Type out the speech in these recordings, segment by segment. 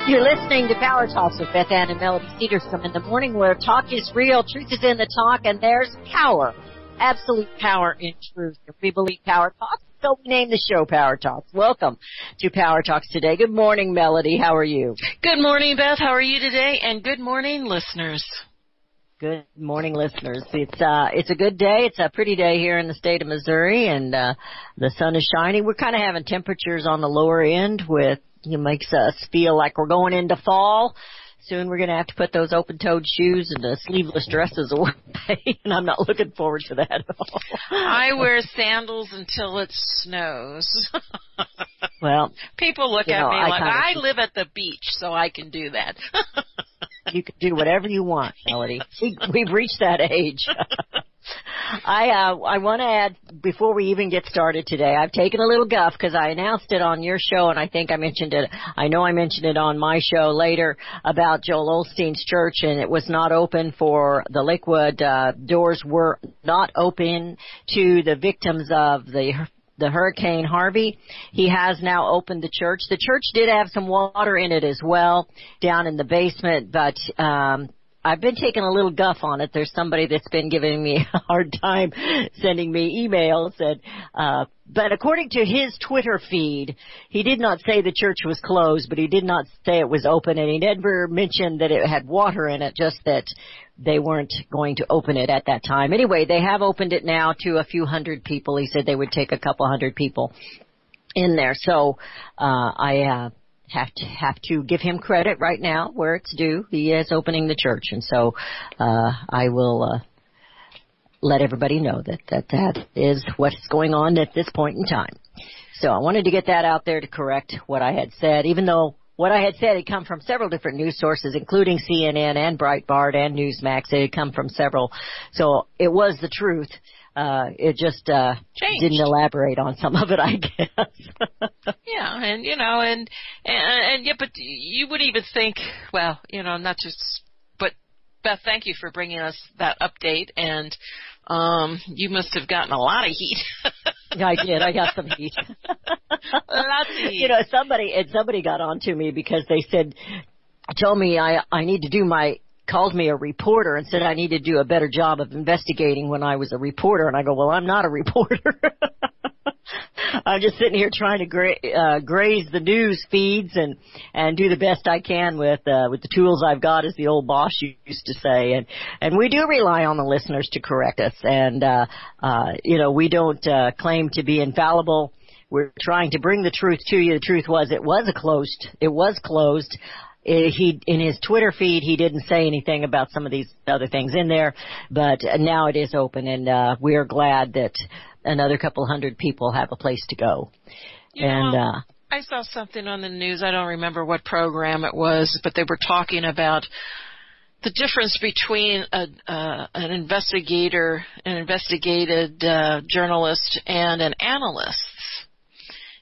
You're listening to Power Talks with Beth Ann and Melody Cedarstrom in the morning, where talk is real, truth is in the talk, and there's power, absolute power in truth. If we believe Power Talks, so we name the show Power Talks. Welcome to Power Talks today. Good morning, Melody. How are you? Good morning, Beth. How are you today? And good morning, listeners. Good morning, listeners. It's a good day. It's a pretty day here in the state of Missouri, and the sun is shining. We're kind of having temperatures on the lower end, with it makes us feel like we're going into fall. Soon we're going to have to put those open-toed shoes and the sleeveless dresses away, and I'm not looking forward to that at all. I wear sandals until it snows. Well, people look at me like I live at the beach, so I can do that. You can do whatever you want, Melody. We've reached that age. I want to add, before we even get started today, I've taken a little guff because I announced it on your show, and I think I mentioned it. I know I mentioned it on my show later about Joel Osteen's church, and it was not open for the Lakewood. Doors were not open to the victims of the Hurricane Harvey. He has now opened the church. The church did have some water in it as well, down in the basement, but I've been taking a little guff on it. There's somebody that's been giving me a hard time sending me emails, and but according to his Twitter feed, he did not say the church was closed, but he did not say it was open, and he never mentioned that it had water in it, just that they weren't going to open it at that time. Anyway, they have opened it now to a few hundred people. He said they would take a couple hundred people in there. So I have to give him credit right now where it's due. He is opening the church, and so I will let everybody know that is what's going on at this point in time. So I wanted to get that out there to correct what I had said, even though what I had said had come from several different news sources, including CNN and Breitbart and Newsmax. It had come from several. So it was the truth. It just didn't elaborate on some of it, I guess. Yeah, and yeah, but you would even think, well, not just, but Beth, thank you for bringing us that update, and you must have gotten a lot of heat. Yeah, I did. I got some heat. Lots of heat. Somebody got on to me because they told me I need to called me a reporter and said I need to do a better job of investigating when I was a reporter. And I go, well, I'm not a reporter. I'm just sitting here trying to graze the news feeds and do the best I can with the tools I've got, as the old boss used to say. And we do rely on the listeners to correct us. And, we don't claim to be infallible. We're trying to bring the truth to you. The truth was it was closed. In his Twitter feed, he didn't say anything about some of these other things in there, but now it is open, and we are glad that another couple hundred people have a place to go. I saw something on the news. I don't remember what program it was, but they were talking about the difference between an investigated journalist and an analyst.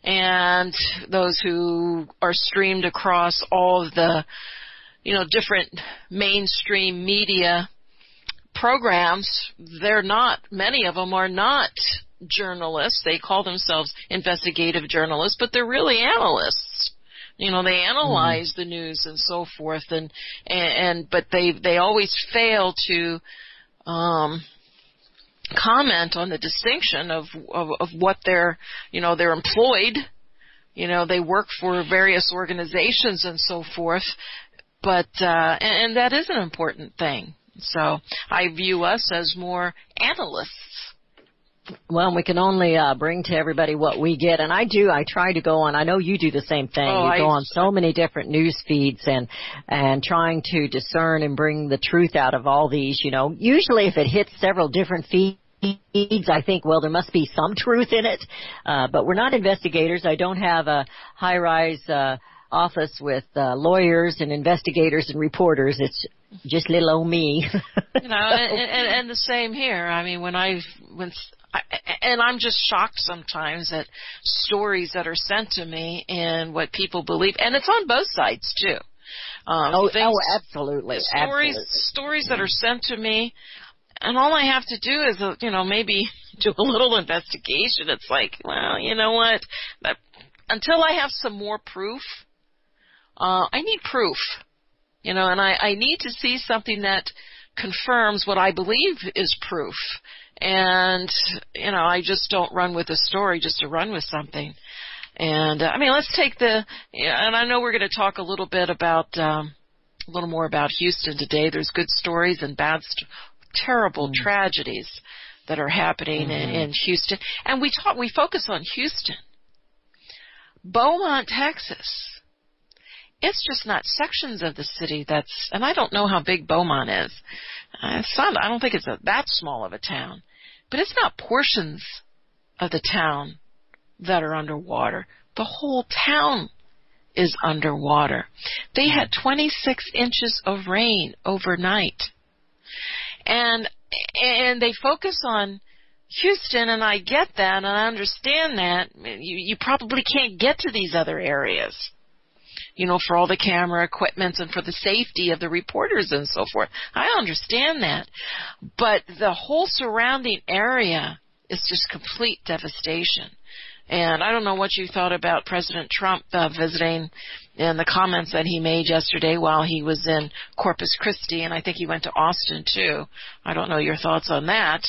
And those who are streamed across all of the, different mainstream media programs, many of them are not journalists. They call themselves investigative journalists, but they're really analysts. They analyze the news and so forth, but they always fail to, comment on the distinction of what they're employed. They work for various organizations and so forth, but and that is an important thing. So I view us as more analysts. Well, we can only bring to everybody what we get, and I try to go on. I know you do the same thing. You go on so many different news feeds and trying to discern and bring the truth out of all these. Usually if it hits several different feeds, I think, well, there must be some truth in it. But we're not investigators. I don't have a high-rise office with lawyers and investigators and reporters. It's just little old me. And the same here. I mean, and I'm just shocked sometimes at stories that are sent to me and what people believe, and it's on both sides too. Absolutely. Stories that are sent to me, and all I have to do is, maybe do a little investigation. It's like, well, you know what? Until I have some more proof, I need proof, and I need to see something that confirms what I believe is proof. And, I just don't run with a story just to run with something. And, let's take and I know we're going to talk a little bit about, a little more about Houston today. There's good stories and terrible tragedies that are happening in Houston. And we focus on Houston. Beaumont, Texas. It's just not sections of the city and I don't know how big Beaumont is. I don't think it's that small of a town. But it's not portions of the town that are underwater. The whole town is underwater. They had 26 inches of rain overnight. And they focus on Houston, and I get that, and I understand that. You probably can't get to these other areas, for all the camera equipment and for the safety of the reporters and so forth. I understand that. But the whole surrounding area is just complete devastation. And I don't know what you thought about President Trump visiting and the comments that he made yesterday while he was in Corpus Christi, and I think he went to Austin too. I don't know your thoughts on that.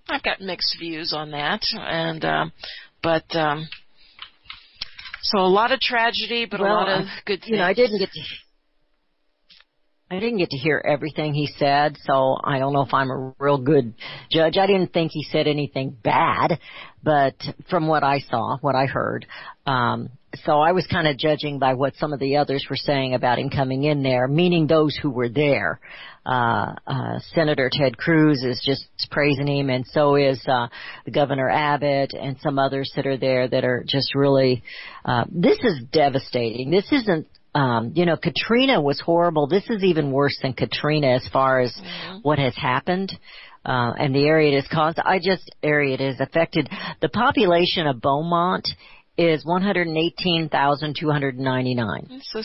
I've got mixed views on that, so a lot of tragedy, but a lot of good things. I didn't get to hear everything he said, so I don't know if I'm a real good judge. I didn't think he said anything bad, but from what I saw, what I heard, so I was kind of judging by what some of the others were saying about him coming in there, meaning those who were there. Senator Ted Cruz is just praising him, and so is Governor Abbott and some others that are there that are just really, this is devastating. This isn't, Katrina was horrible. This is even worse than Katrina as far as what has happened. And the area it has caused. Area it has affected. The population of Beaumont is 118,299. So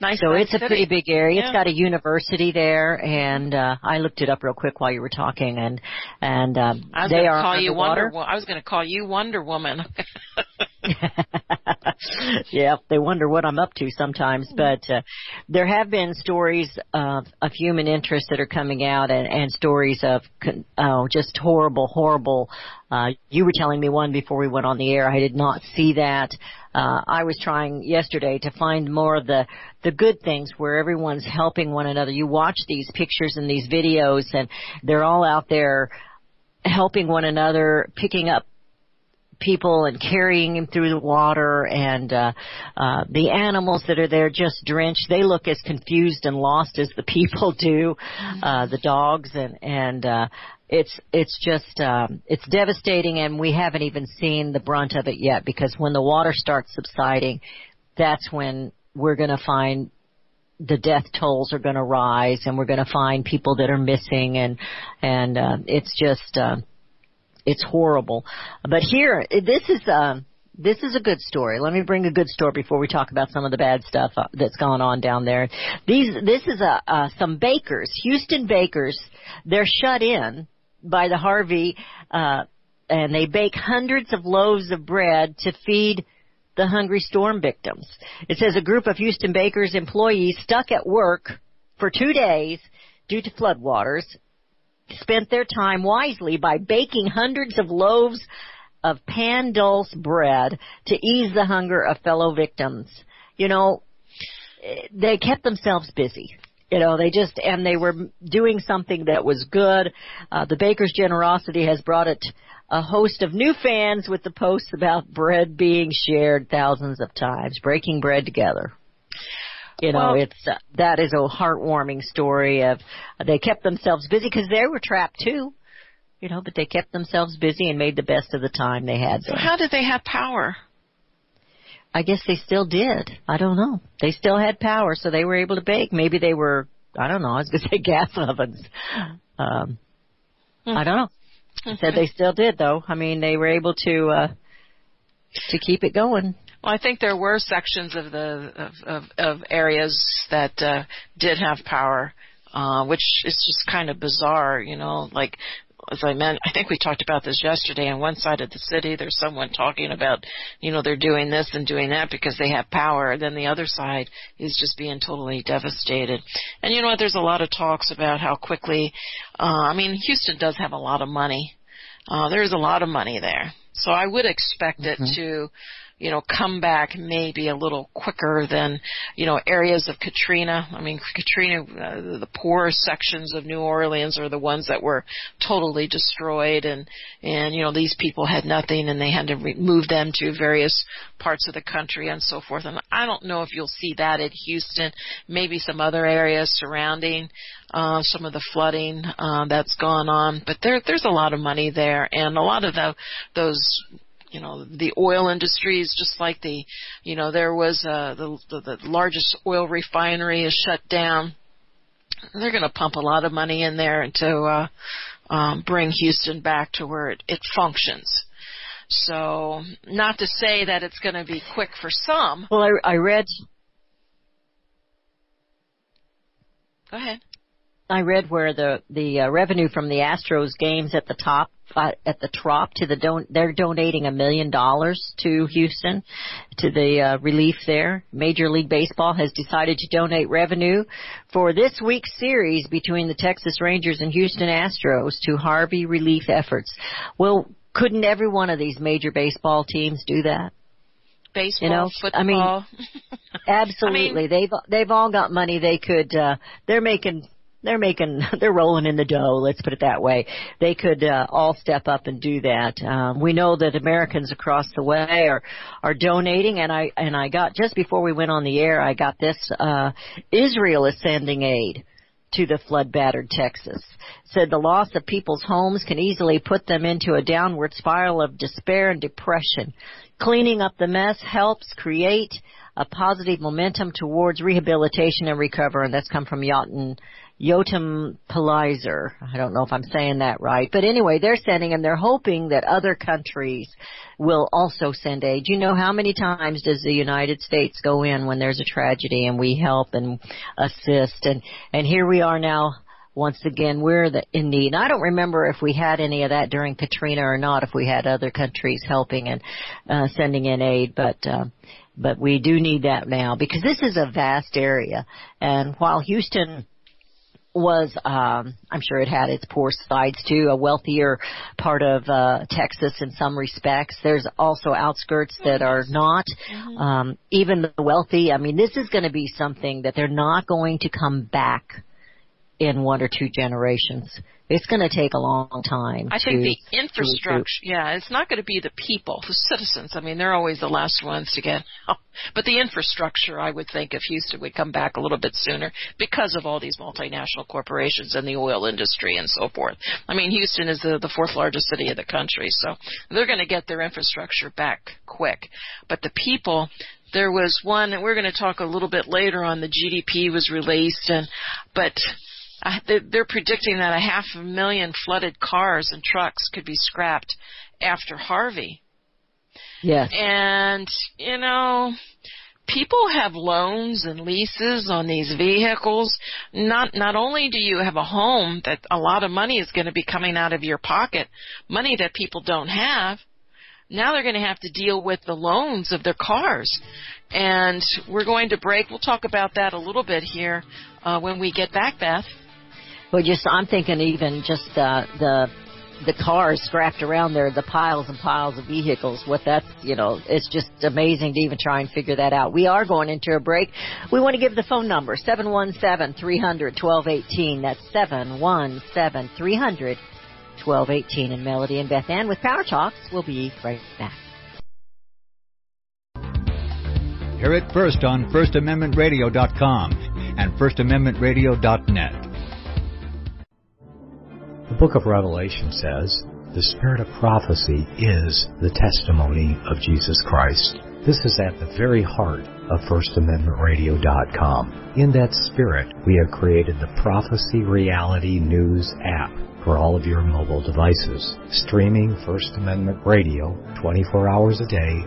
nice. So it's a city. pretty big area. Yeah. It's got a university there, and I looked it up real quick while you were talking, and they are underwater. I was going to call you Wonder Woman. Yeah, they wonder what I'm up to sometimes, but there have been stories of human interest that are coming out, and stories of just horrible. You were telling me one before we went on the air. I did not see that. I was trying yesterday to find more of the good things where everyone's helping one another. You watch these pictures and these videos, and they're all out there helping one another, picking up people and carrying them through the water, and the animals that are there just drenched. They look as confused and lost as the people do, the dogs, and it's just it's devastating, and we haven't even seen the brunt of it yet, because when the water starts subsiding, that's when we're going to find the death tolls are going to rise, and we're going to find people that are missing, and it's just it's horrible. But here, this is a good story. Let me bring a good story before we talk about some of the bad stuff that's gone on down there. This is some bakers, Houston bakers. They're shut in by the Harvey, and they bake hundreds of loaves of bread to feed the hungry storm victims. It says a group of Houston bakers employees stuck at work for 2 days due to floodwaters spent their time wisely by baking hundreds of loaves of pan dulce bread to ease the hunger of fellow victims. They kept themselves busy. They were doing something that was good. The baker's generosity has brought it a host of new fans with the posts about bread being shared thousands of times, breaking bread together. That is a heartwarming story of they kept themselves busy because they were trapped too, but they kept themselves busy and made the best of the time they had. So how did they have power? I guess they still did. I don't know. They still had power, so they were able to bake. Maybe they were, I don't know, I was going to say gas ovens. I don't know. Said they still did, though. I mean, they were able to keep it going. Well, I think there were sections of of areas that did have power, which is just kind of bizarre, like as I think we talked about this yesterday, on one side of the city, there's someone talking about, they're doing this and doing that because they have power. And then the other side is just being totally devastated. And you know what? There's a lot of talks about how quickly, Houston does have a lot of money. There's a lot of money there. So I would expect it to, come back maybe a little quicker than, areas of Katrina. Katrina, the poorer sections of New Orleans are the ones that were totally destroyed, and these people had nothing, and they had to move them to various parts of the country and so forth. And I don't know if you'll see that in Houston, maybe some other areas surrounding some of the flooding that's gone on. But there's a lot of money there, and a lot of those the oil industry is just like there was the largest oil refinery is shut down. They're going to pump a lot of money in there to bring Houston back to where it functions. So not to say that it's going to be quick for some. Well, I read. Go ahead. I read where the revenue from the Astros games at the Trop they're donating $1 million to Houston, to the relief there. Major League Baseball has decided to donate revenue for this week's series between the Texas Rangers and Houston Astros to Harvey relief efforts. Well, couldn't every one of these major baseball teams do that? Baseball, football. Absolutely. They've all got money. They could. They're rolling in the dough, let's put it that way. They could all step up and do that. We know that Americans across the way are donating, and I got, just before we went on the air, I got this, Israel is sending aid to the flood-battered Texas. Said the loss of people's homes can easily put them into a downward spiral of despair and depression. Cleaning up the mess helps create a positive momentum towards rehabilitation and recovery, and that's come from Yotam Palizer. I don't know if I'm saying that right. But anyway, they're sending, and they're hoping that other countries will also send aid. You know, how many times does the United States go in when there's a tragedy and we help and assist? And here we are now. Once again, we're in need. I don't remember if we had any of that during Katrina or not, if we had other countries helping and sending in aid, but we do need that now, because this is a vast area. And while Houston was, I'm sure it had its poor sides too, a wealthier part of Texas in some respects. There's also outskirts that are not. Even the wealthy, this is going to be something that they're not going to come back in 1 or 2 generations. It's going to take a long time. I think the infrastructure, it's not going to be the people, the citizens. They're always the last ones to get help. But the infrastructure, I would think, if Houston would come back a little bit sooner because of all these multinational corporations and the oil industry and so forth. Houston is the 4th largest city of the country, so they're going to get their infrastructure back quick. But the people, there was one, and we're going to talk a little bit later on, the GDP was released, but they're predicting that 500,000 flooded cars and trucks could be scrapped after Harvey. Yes. And, people have loans and leases on these vehicles. Not only do you have a home that a lot of money is going to be coming out of your pocket, money that people don't have, now they're going to have to deal with the loans of their cars. And we're going to break. We'll talk about that a little bit here when we get back, Beth. Well, I'm thinking even just the cars scrapped around there, the piles and piles of vehicles, it's just amazing to even try and figure that out. We are going into a break. We want to give the phone number, 717-300-1218. That's 717-300-1218. And Melody and Beth Ann with Power Talks. We'll be right back. Hear it first on FirstAmendmentRadio.com and FirstAmendmentRadio.net. The book of Revelation says, the spirit of prophecy is the testimony of Jesus Christ. This is at the very heart of FirstAmendmentRadio.com. In that spirit, we have created the Prophecy Reality News app, for all of your mobile devices. Streaming First Amendment Radio 24 hours a day,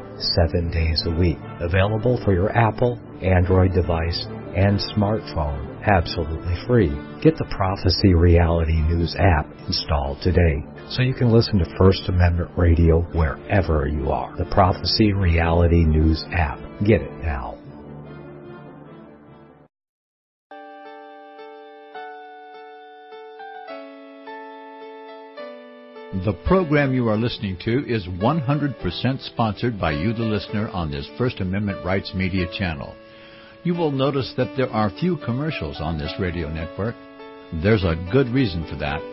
7 days a week. Available for your Apple, Android device, and smartphone absolutely free. Get the Prophecy Reality News app installed today so you can listen to First Amendment Radio wherever you are. The Prophecy Reality News app. Get it now. The program you are listening to is 100% sponsored by you, the listener, on this First Amendment Rights Media channel. You will notice that there are few commercials on this radio network. There's a good reason for that.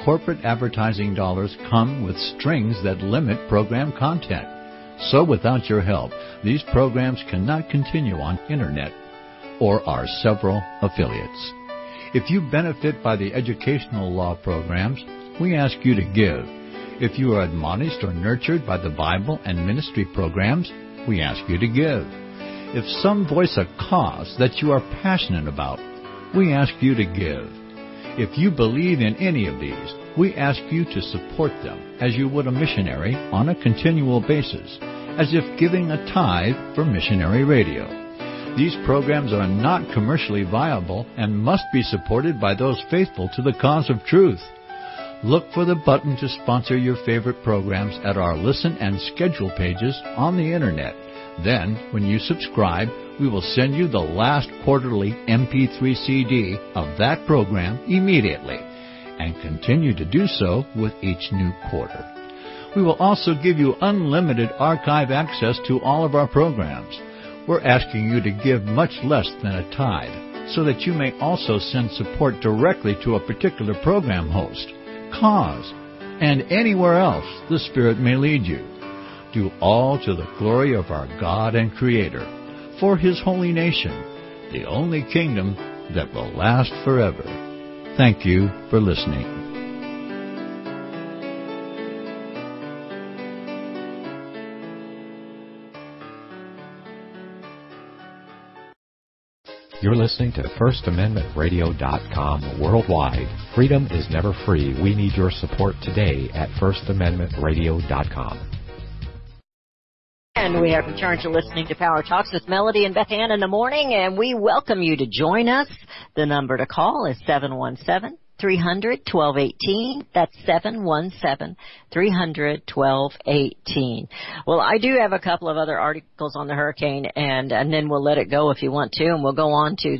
Corporate advertising dollars come with strings that limit program content. So without your help, these programs cannot continue on Internet or our several affiliates. If you benefit by the educational law programs, we ask you to give. If you are admonished or nurtured by the Bible and ministry programs, we ask you to give. If some voice a cause that you are passionate about, we ask you to give. If you believe in any of these, we ask you to support them as you would a missionary on a continual basis, as if giving a tithe for missionary radio. These programs are not commercially viable and must be supported by those faithful to the cause of truth. Look for the button to sponsor your favorite programs at our listen and schedule pages on the Internet. Then, when you subscribe, we will send you the last quarterly MP3 CD of that program immediately, and continue to do so with each new quarter. We will also give you unlimited archive access to all of our programs. We're asking you to give much less than a tithe, so that you may also send support directly to a particular program host, cause, and anywhere else the Spirit may lead you. Do all to the glory of our God and Creator, for His holy nation, the only kingdom that will last forever. Thank you for listening. You're listening to FirstAmendmentRadio.com worldwide. Freedom is never free. We need your support today at FirstAmendmentRadio.com. And we have returned to listening to Power Talks with Melody and Beth Ann in the morning, and we welcome you to join us. The number to call is 717-300-1218. That's 717-300-1218. Well, I do have a couple of other articles on the hurricane, and then we'll let it go if you want to, and we'll go on to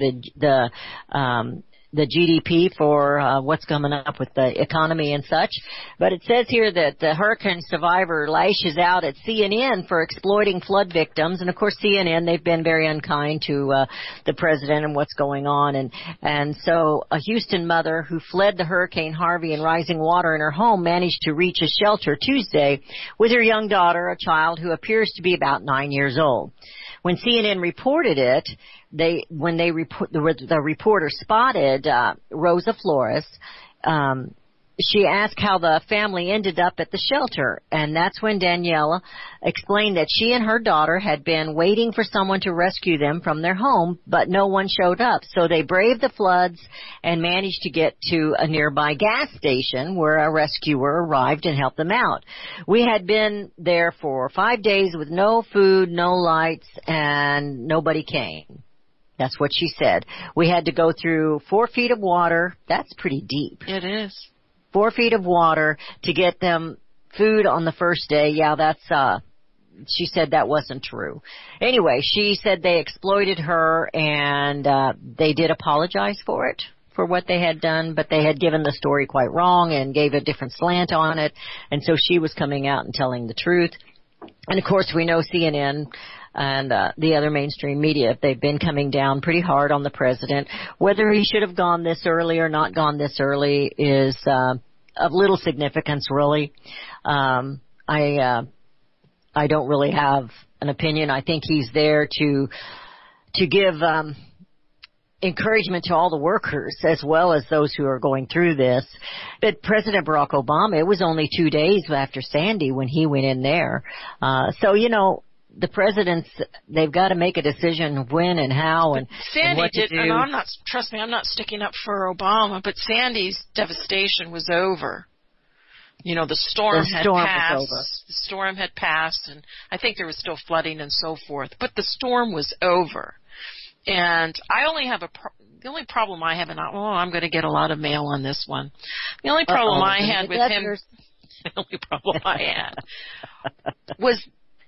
the GDP for what's coming up with the economy and such. But it says here that the hurricane survivor lashes out at CNN for exploiting flood victims. And, of course, CNN, they've been very unkind to the president and what's going on. And so a Houston mother who fled the Hurricane Harvey and rising water in her home managed to reach a shelter Tuesday with her young daughter, a child who appears to be about 9 years old. When CNN reported it, the reporter spotted Rosa Flores. She asked how the family ended up at the shelter, and that's when Daniela explained that she and her daughter had been waiting for someone to rescue them from their home, but no one showed up. So they braved the floods and managed to get to a nearby gas station where a rescuer arrived and helped them out. We had been there for 5 days with no food, no lights, and nobody came. That's what she said. We had to go through 4 feet of water. That's pretty deep. It is. 4 feet of water to get them food on the first day. Yeah, that's, she said that wasn't true. Anyway, she said they exploited her and, they did apologize for it, for what they had done, but they had given the story quite wrong and gave a different slant on it. And so she was coming out and telling the truth. And of course we know CNN and the other mainstream media, they've been coming down pretty hard on the president. Whether he should have gone this early or not gone this early is of little significance, really. I don't really have an opinion. I think he's there to give encouragement to all the workers as well as those who are going through this. But President Barack Obama, it was only 2 days after Sandy when he went in there. So, you know, the presidents, they've got to make a decision when and how and what to do. And I'm not sticking up for Obama, but Sandy's devastation was over. The storm had passed. The storm had passed, and I think there was still flooding and so forth, but the storm was over. And I only have the only problem I have, and I'm going to get a lot of mail on this one. The only problem I had with him, the only problem I had was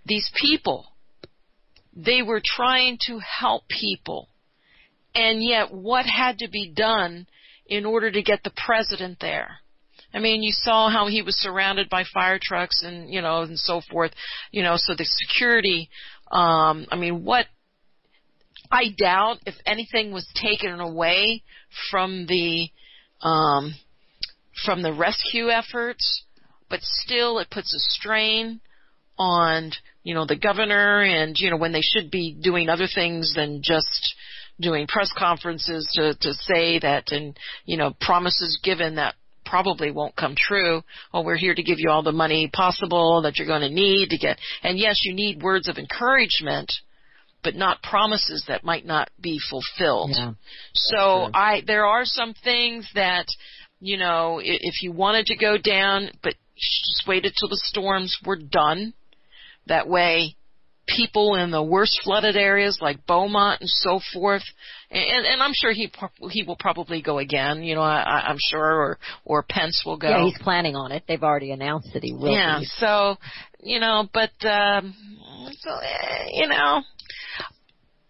these people. They were trying to help people, and yet what had to be done in order to get the president there? I mean, you saw how he was surrounded by fire trucks and, and so forth, so the security, what I doubt if anything was taken away from the rescue efforts, but still it puts a strain on, the governor and, when they should be doing other things than just doing press conferences to say that and, promises given that probably won't come true. Oh, we're here to give you all the money possible that you're going to need to get. And yes, you need words of encouragement, but not promises that might not be fulfilled. Yeah, so there are some things that, if you wanted to go down, but just waited till the storms were done. That way, people in the worst flooded areas like Beaumont and so forth, and I'm sure he will probably go again. I'm sure, or Pence will go. Yeah, he's planning on it. They've already announced that he will. Yeah, so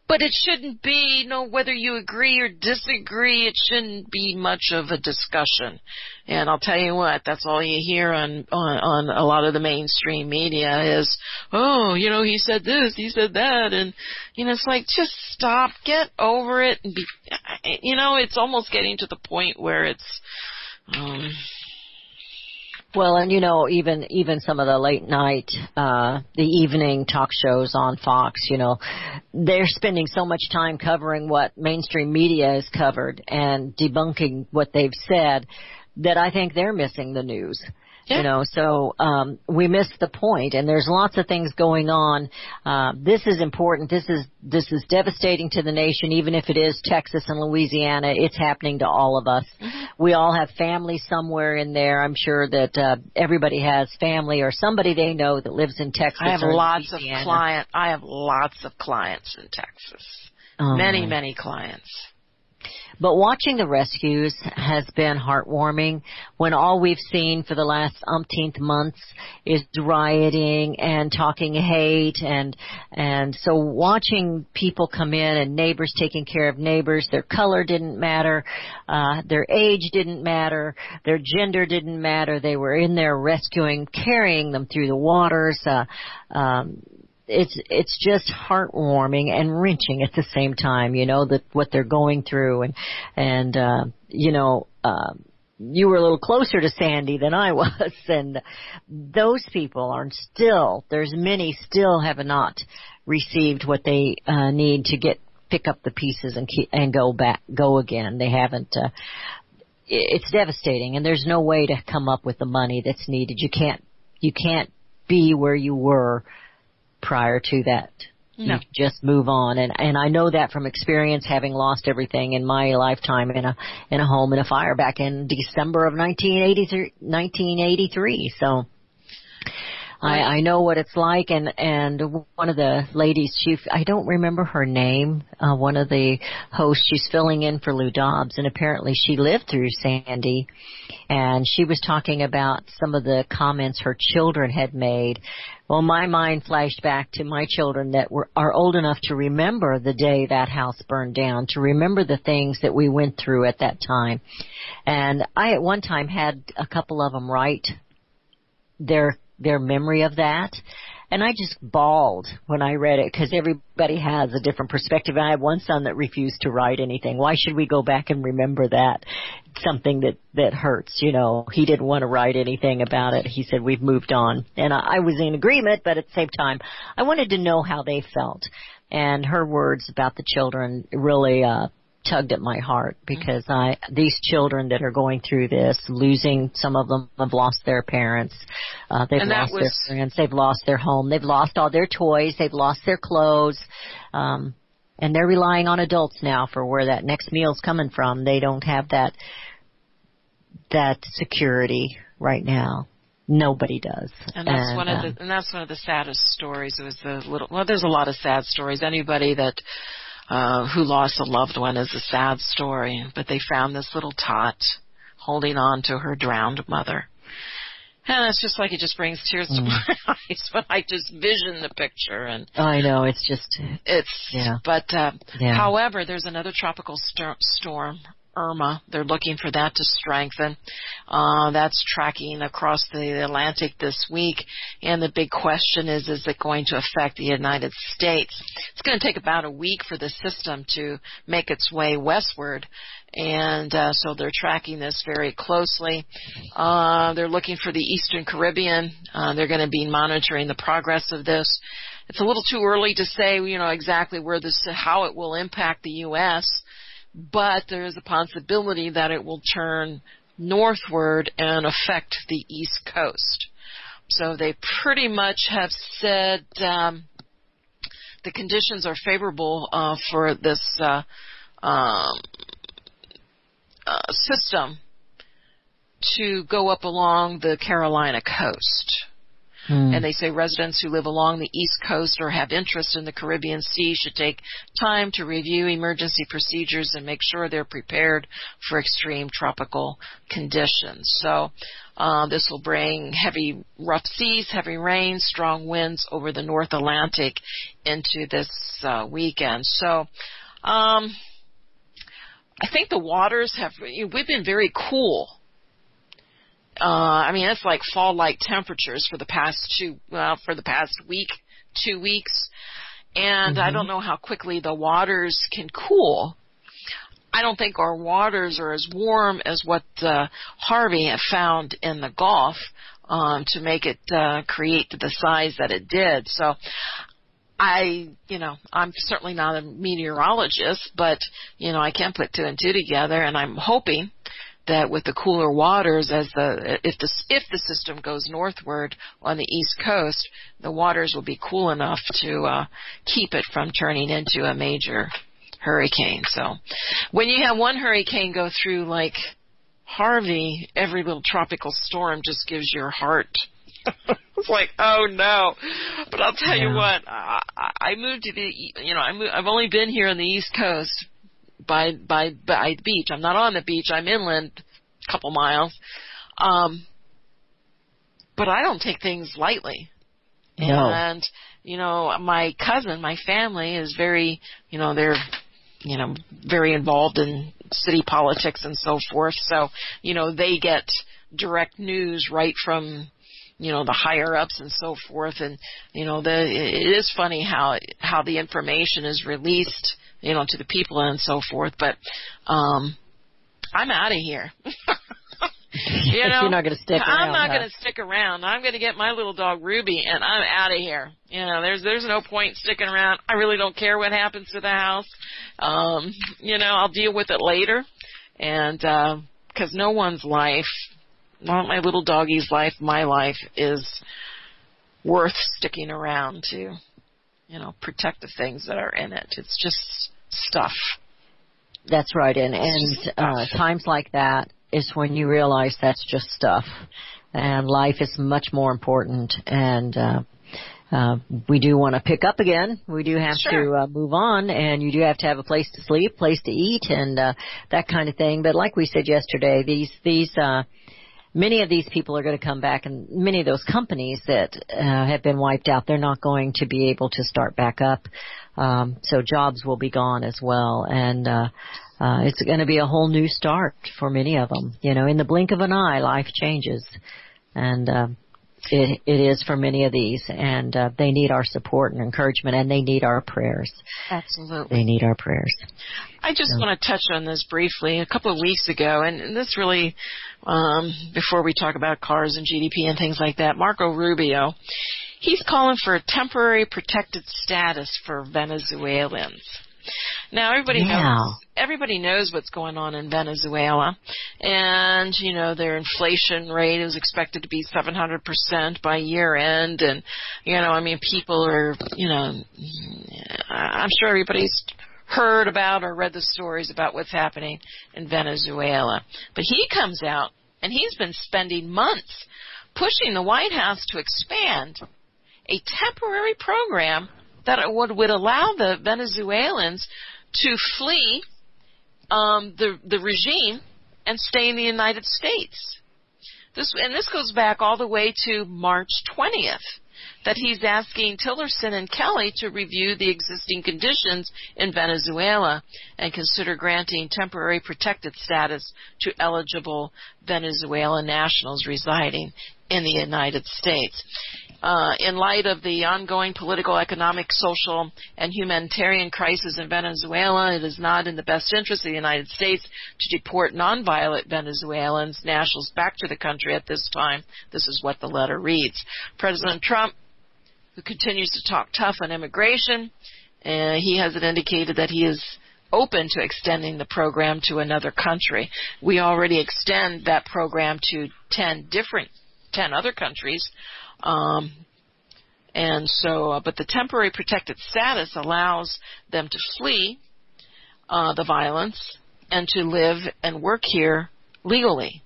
but it shouldn't be, whether you agree or disagree, it shouldn't be much of a discussion. And I'll tell you what, that's all you hear on a lot of the mainstream media is, he said this, he said that, and, it's like, just stop, get over it, and it's almost getting to the point where it's, Well, and even some of the late night, the evening talk shows on Fox, they're spending so much time covering what mainstream media has covered and debunking what they've said that I think they're missing the news. Yeah. So we miss the point, and there's lots of things going on. This is important. This is devastating to the nation, even if it is Texas and Louisiana. It's happening to all of us. Mm-hmm. We all have family somewhere in there. I'm sure that everybody has family or somebody they know that lives in Texas. I have lots of clients in Texas. Many clients. But watching the rescues has been heartwarming when all we've seen for the last umpteenth months is rioting and talking hate and so watching people come in and neighbors taking care of neighbors, their color didn't matter, their age didn't matter, their gender didn't matter, they were in there rescuing, carrying them through the waters, it's just heartwarming and wrenching at the same time, that what they're going through and you were a little closer to Sandy than I was, and those people there's many still have not received what they need to pick up the pieces and go again. They haven't. It's devastating, and there's no way to come up with the money that's needed. You can't be where you were prior to that. No. You just move on, and I know that from experience, having lost everything in my lifetime in a home in a fire back in December of 1983. So I know what it's like, and one of the ladies, I don't remember her name, one of the hosts, she's filling in for Lou Dobbs, and apparently she lived through Sandy, and she was talking about some of the comments her children had made. Well, my mind flashed back to my children that are old enough to remember the day that house burned down, to remember the things that we went through at that time. And I at one time had a couple of them write their memory of that. And I just bawled when I read it because everybody has a different perspective. I have one son that refused to write anything. Why should we go back and remember that? Something that hurts, He didn't want to write anything about it. He said, we've moved on. And I was in agreement, but at the same time, I wanted to know how they felt. And her words about the children really tugged at my heart because these children that are going through this, losing, some of them have lost their parents, they've lost their friends, they've lost their home, they've lost all their toys, they've lost their clothes, and they're relying on adults now for where that next meal's coming from. They don't have that security right now. Nobody does. And that's one of the saddest stories. It was there's a lot of sad stories. Anybody that who lost a loved one is a sad story, but they found this little tot holding on to her drowned mother. And it's just like, it just brings tears to my eyes when I just vision the picture. And I know, however, there's another tropical storm, Irma. They're looking for that to strengthen. That's tracking across the Atlantic this week. And the big question is it going to affect the United States? It's going to take about a week for the system to make its way westward. And so they're tracking this very closely. They're looking for the Eastern Caribbean. They're going to be monitoring the progress of this. It's a little too early to say, exactly how it will impact the U.S., but there is a possibility that it will turn northward and affect the East Coast. So they pretty much have said the conditions are favorable for this system to go up along the Carolina coast. And they say residents who live along the East Coast or have interest in the Caribbean Sea should take time to review emergency procedures and make sure they're prepared for extreme tropical conditions. So this will bring heavy, rough seas, heavy rain, strong winds over the North Atlantic into this weekend. So I think the waters we've been very cool. It's like fall-like temperatures for the past 2 weeks. And I don't know how quickly the waters can cool. I don't think our waters are as warm as what Harvey found in the Gulf to make it create the size that it did. So I'm certainly not a meteorologist, but, I can put 2 and 2 together, and I'm hoping that with the cooler waters, if the system goes northward on the East Coast, the waters will be cool enough to keep it from turning into a major hurricane. So when you have one hurricane go through like Harvey, every little tropical storm just gives your heart. It's like, oh no. But I'll tell you what, I moved to I've only been here on the East Coast by the beach. I'm not on the beach. I'm inland a couple miles. But I don't take things lightly. No. And, my cousin, my family is very, they're, very involved in city politics and so forth. So, they get direct news right from, the higher ups and so forth. And, it is funny how the information is released, to the people and so forth. But I'm out of here. You're not going to stick around. I'm not going to stick around. I'm going to get my little dog Ruby, and I'm out of here. There's no point sticking around. I really don't care what happens to the house. I'll deal with it later. And because no one's life, not my little doggie's life, my life is worth sticking around to, protect the things that are in it. It's just stuff. That's right. And times like that is when you realize that's just stuff. And life is much more important. And we do want to pick up again. We do have to move on. And you do have to have a place to sleep, place to eat, and that kind of thing. But like we said yesterday, many of these people are going to come back, and many of those companies that have been wiped out, they're not going to be able to start back up. So jobs will be gone as well. And it's going to be a whole new start for many of them. In the blink of an eye, life changes. And it is for many of these. And they need our support and encouragement, and they need our prayers. Absolutely. They need our prayers. I just want to touch on this briefly. A couple of weeks ago, and this really, before we talk about cars and GDP and things like that, Marco Rubio, he's calling for a temporary protected status for Venezuelans. Now everybody knows what's going on in Venezuela, and their inflation rate is expected to be 700% by year end, and people are I'm sure everybody's heard about or read the stories about what's happening in Venezuela. But he comes out and he's been spending months pushing the White House to expand a temporary program that would allow the Venezuelans to flee the regime and stay in the United States. This goes back all the way to March 20th, that he's asking Tillerson and Kelly to review the existing conditions in Venezuela and consider granting temporary protected status to eligible Venezuelan nationals residing in the United States. In light of the ongoing political, economic, social, and humanitarian crisis in Venezuela, it is not in the best interest of the United States to deport nonviolent Venezuelans nationals back to the country at this time. This is what the letter reads. President Trump, who continues to talk tough on immigration, he hasn't indicated that he is open to extending the program to another country. We already extend that program to 10 other countries. But the temporary protected status allows them to flee the violence and to live and work here legally.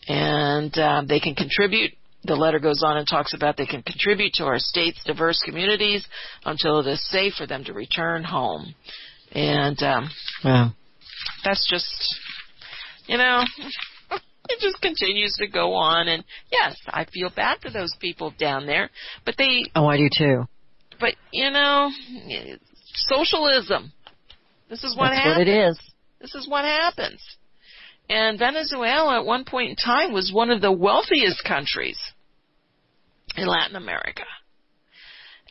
And they can contribute. The letter goes on and talks about they can contribute to our state's diverse communities until it is safe for them to return home. And that's just, it just continues to go on. And yes, I feel bad for those people down there, but I do too. But socialism. This is what happens. That's what it is. This is what happens. And Venezuela at one point in time was one of the wealthiest countries in Latin America.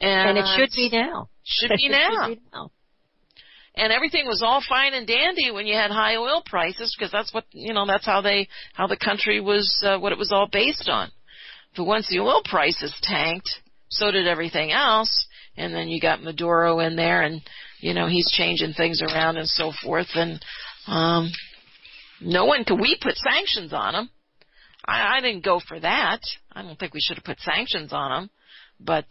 And it should be now. Should be now. And everything was all fine and dandy when you had high oil prices, because that's what, that's how the country was, what it was all based on. But once the oil prices tanked, so did everything else. And then you got Maduro in there, and, he's changing things around and so forth. And, we put sanctions on him. I didn't go for that. I don't think we should have put sanctions on him. But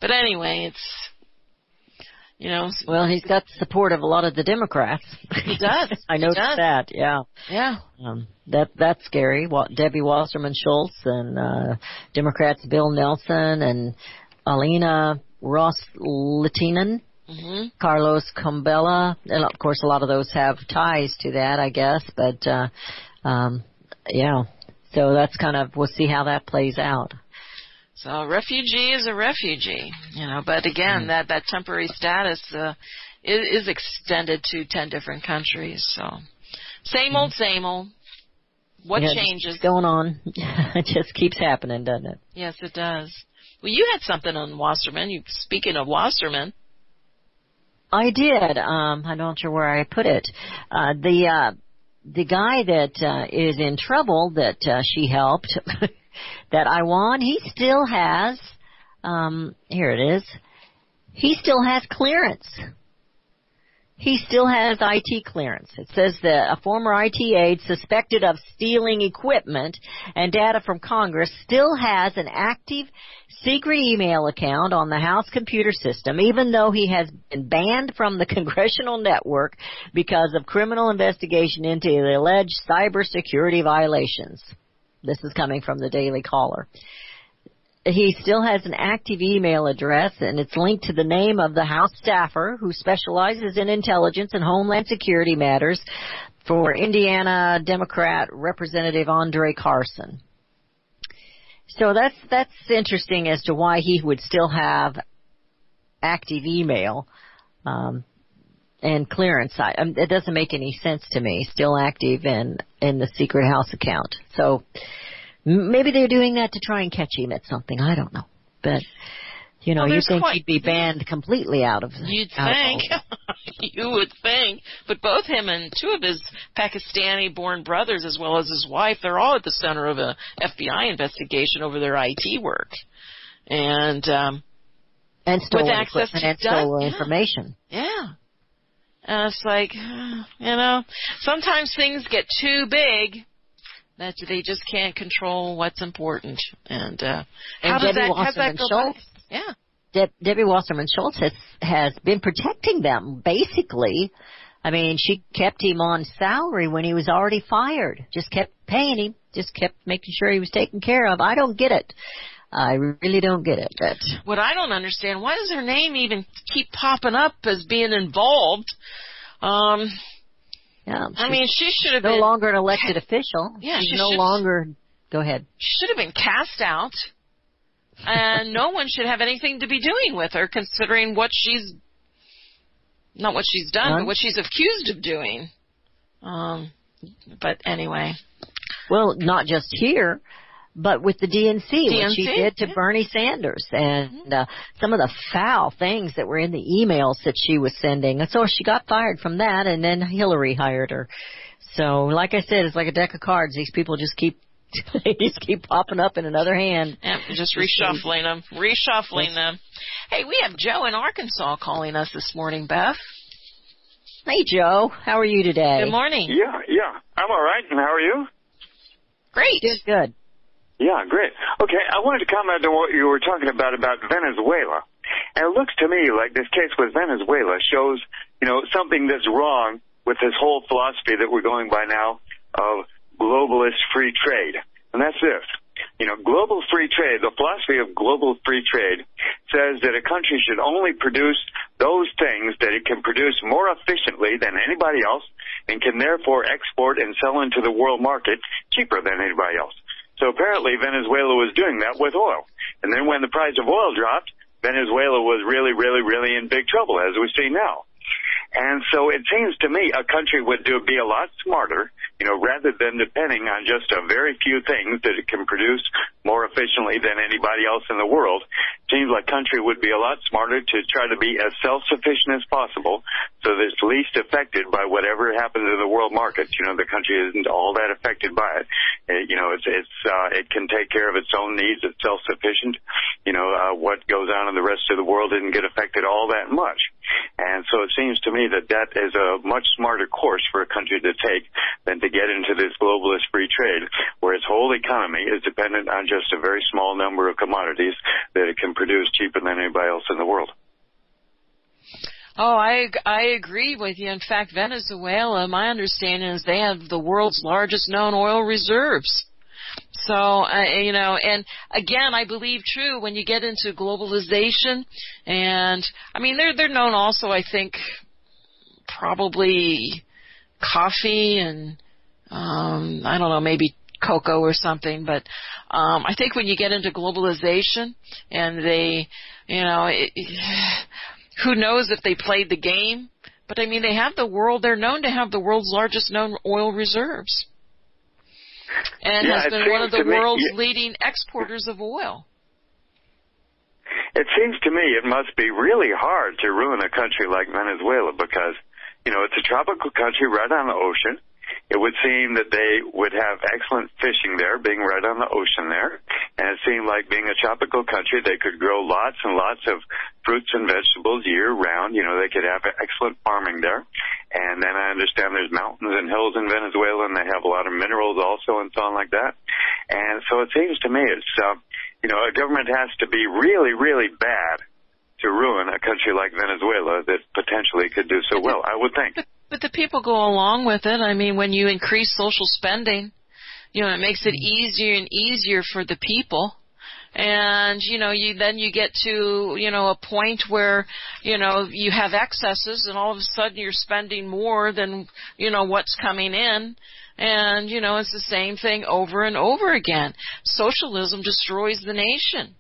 anyway, it's, Well, he's got the support of a lot of the Democrats. He does. I noticed that, yeah. Yeah. That's scary. Debbie Wasserman Schultz and Democrats Bill Nelson and Alina Ross-Litinen. Mm-hmm. Carlos Cumbella, and of course a lot of those have ties to that, I guess, but so that's kind of, we'll see how that plays out. So a refugee is a refugee, but again, that temporary status is extended to 10 different countries, so same old. What changes? It's going on. It just keeps happening, doesn't it? Yes, it does. Well, you had something on Wasserman. Speaking of Wasserman. I did. I'm not sure where I put it. The guy that is in trouble that she helped, that I won, he still has, here it is, he still has clearance. He still has IT clearance. It says that a former IT aide suspected of stealing equipment and data from Congress still has an active secret email account on the House computer system, even though he has been banned from the congressional network because of criminal investigation into the alleged cybersecurity violations. This is coming from the Daily Caller. He still has an active email address, and it's linked to the name of the House staffer who specializes in intelligence and homeland security matters for Indiana Democrat Representative Andre Carson. So that's interesting as to why he would still have active email and clearance. It doesn't make any sense to me. Still active in the secret House account. So maybe they're doing that to try and catch him at something. I don't know. But, you'd think he'd be banned completely out of You'd think. You would think. But both him and two of his Pakistani-born brothers, as well as his wife, they're all at the center of a FBI investigation over their IT work. And And stolen with access equipment to and stolen information. Yeah. And it's like, sometimes things get too big that they just can't control what's important. And how does that go by? Yeah. Debbie Wasserman Schultz has been protecting them, basically. I mean, she kept him on salary when he was already fired. Just kept paying him. Just kept making sure he was taken care of. I don't get it. I really don't get it. What I don't understand, why does her name even keep popping up as being involved? She should have been no longer an elected official. Yeah, she's no longer. Go ahead. She should have been cast out, and no one should have anything to be doing with her, considering what she's not what she's done, but what she's accused of doing. But anyway. Well, not just here, but with the DNC, what she did to Bernie Sanders, and some of the foul things that were in the emails that she was sending. And so she got fired from that, and then Hillary hired her. So, like I said, it's like a deck of cards. These people just keep popping up in another hand. Yep, just reshuffling them. Hey, we have Joe in Arkansas calling us this morning, Beth. Hey, Joe. How are you today? Good morning. Yeah. I'm all right. And how are you? Great. Good. Yeah, great. Okay, I wanted to comment on what you were talking about Venezuela. And it looks to me like this case with Venezuela shows, something that's wrong with this whole philosophy that we're going by now of globalist free trade. And that's this. Global free trade, the philosophy of global free trade says that a country should only produce those things that it can produce more efficiently than anybody else and can therefore export and sell into the world market cheaper than anybody else. So apparently Venezuela was doing that with oil. And then when the price of oil dropped, Venezuela was really, really, really in big trouble, as we see now. And so it seems to me a country would be a lot smarter, rather than depending on just a very few things that it can produce more efficiently than anybody else in the world. It seems like a country would be a lot smarter to try to be as self-sufficient as possible so that it's least affected by whatever happens in the world markets. The country isn't all that affected by it. It can take care of its own needs. It's self-sufficient. What goes on in the rest of the world didn't get affected all that much. And so it seems to me that is a much smarter course for a country to take than to get into this globalist free trade, where its whole economy is dependent on just a very small number of commodities that it can produce cheaper than anybody else in the world. Oh, I agree with you. In fact, Venezuela, my understanding is they have the world's largest known oil reserves. So, and again, I believe true when you get into globalization, and they're known also, I think, probably coffee and, I don't know, maybe cocoa or something, but, I think when you get into globalization and they, who knows if they played the game, but they're known to have the world's largest known oil reserves. And has been one of the world's leading exporters of oil. It seems to me it must be really hard to ruin a country like Venezuela because, it's a tropical country right on the ocean. It would seem that they would have excellent fishing there, being right on the ocean there. And it seemed like being a tropical country, they could grow lots and lots of fruits and vegetables year-round. They could have excellent farming there. And then I understand there's mountains and hills in Venezuela, and they have a lot of minerals also and so on like that. And so it seems to me it's, a government has to be really, really bad to ruin a country like Venezuela that potentially could do so well, I would think. But the people go along with it. When you increase social spending, it makes it easier and easier for the people. And, you get to, a point where, you have excesses and all of a sudden you're spending more than, what's coming in. And, it's the same thing over and over again. Socialism destroys the nation.